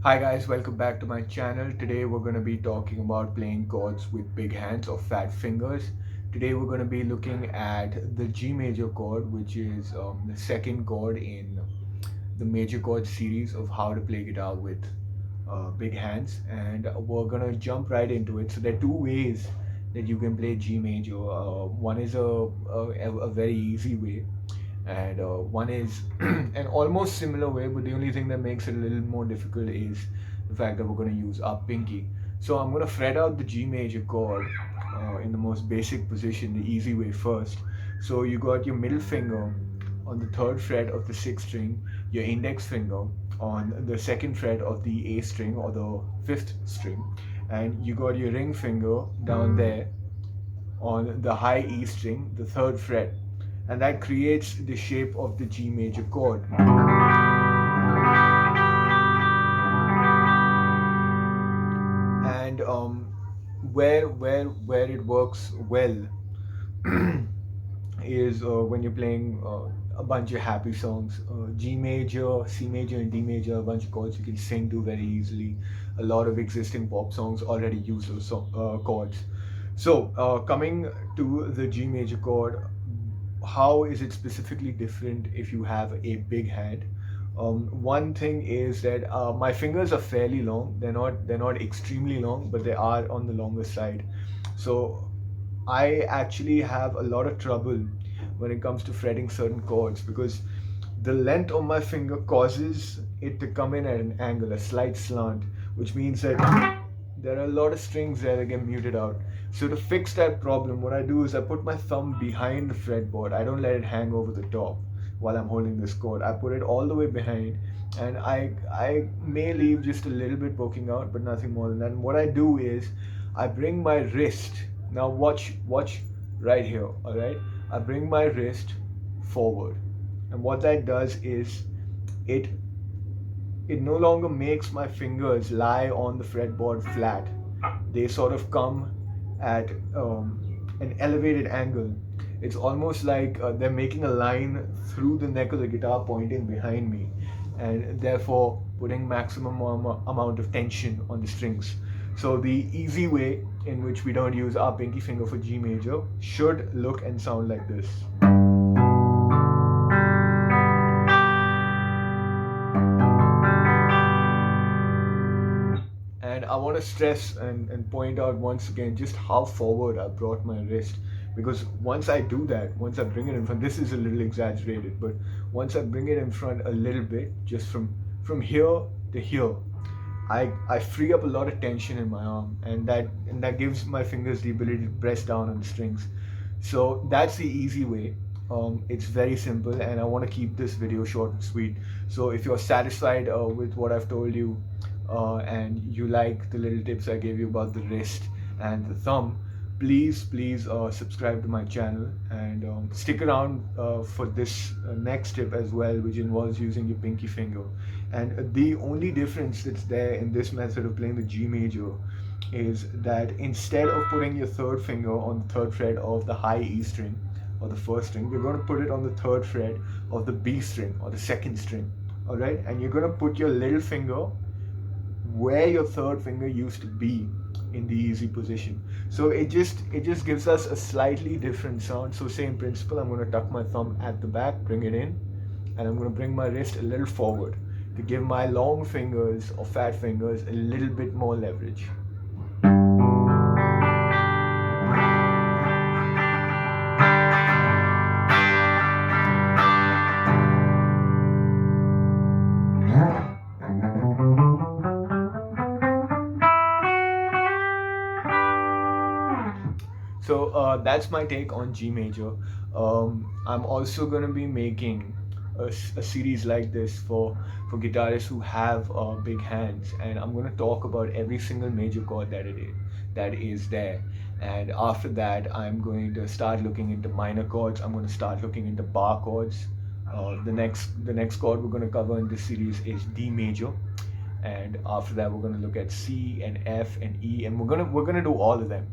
Hi guys, welcome back to my channel. Today we're going to be talking about playing chords with big hands or fat fingers. Today we're going to be looking at the G major chord, which is the second chord in the major chord series of how to play guitar with big hands. And we're going to jump right into it. So there are two ways that you can play G major. One is a very easy way, and one is an almost similar way, but the only thing that makes it a little more difficult is the fact that we're going to use our pinky. So I'm going to fret out the G major chord in the most basic position, the easy way first. So you got your middle finger on the third fret of the sixth string, your index finger on the second fret of the A string or the fifth string, and you got your ring finger down there on the high E string, the third fret, and that creates the shape of the G major chord. And where it works well is when you're playing a bunch of happy songs. G major, C major, and D major, a bunch of chords you can sing to very easily. A lot of existing pop songs already use those chords. So, coming to the G major chord, how is it specifically different if you have a big hand? One thing is that my fingers are fairly long. They're not extremely long, but they are on the longer side. So I actually have a lot of trouble when it comes to fretting certain chords because the length of my finger causes it to come in at an angle, a slight slant, which means that there are a lot of strings there that get muted out. So to fix that problem, what I do is I put my thumb behind the fretboard. I don't let it hang over the top while I'm holding this chord. I put it all the way behind, and I may leave just a little bit poking out, but nothing more than that. And what I do is I bring my wrist. Now watch right here, all right? I bring my wrist forward, and what that does is it it no longer makes my fingers lie on the fretboard flat. They sort of come at an elevated angle. It's almost like they're making a line through the neck of the guitar pointing behind me, and therefore putting maximum amount of tension on the strings. So the easy way in which we don't use our pinky finger for G major should look and sound like this. And I want to stress and point out once again just how forward I brought my wrist, because once I do that, once I bring it in front, this is a little exaggerated, but once I bring it in front a little bit, just from here to here, I free up a lot of tension in my arm, and that gives my fingers the ability to press down on the strings. So that's the easy way. It's very simple, and I want to keep this video short and sweet. So if you're satisfied with what I've told you, and you like the little tips I gave you about the wrist and the thumb, please subscribe to my channel and stick around for this next tip as well, which involves using your pinky finger. And the only difference that's there in this method of playing the G major is that instead of putting your third finger on the third fret of the high E string or the first string, you're going to put it on the third fret of the B string or the second string. All right, and you're going to put your little finger where your third finger used to be in the easy position. So it just gives us a slightly different sound. So same principle, I'm going to tuck my thumb at the back, bring it in, and I'm going to bring my wrist a little forward to give my long fingers or fat fingers a little bit more leverage. So that's my take on G major. I'm also going to be making a series like this for guitarists who have big hands, and I'm going to talk about every single major chord that is there. And after that, I'm going to start looking into minor chords. I'm going to start looking into bar chords. The next chord we're going to cover in this series is D major, and after that we're going to look at C and F and E, and we're gonna do all of them.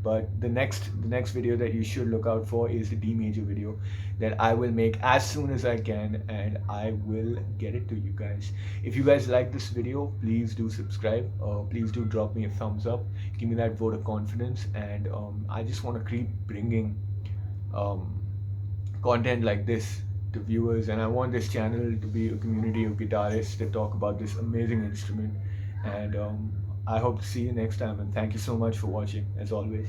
But the next video that you should look out for is the D major video that I will make as soon as I can, and I will get it to you guys. If you guys like this video, please do subscribe. Please do drop me a thumbs up. Give me that vote of confidence, and I just want to keep bringing um, content like this to viewers, and I want this channel to be a community of guitarists that talk about this amazing instrument. And I hope to see you next time, and thank you so much for watching as always.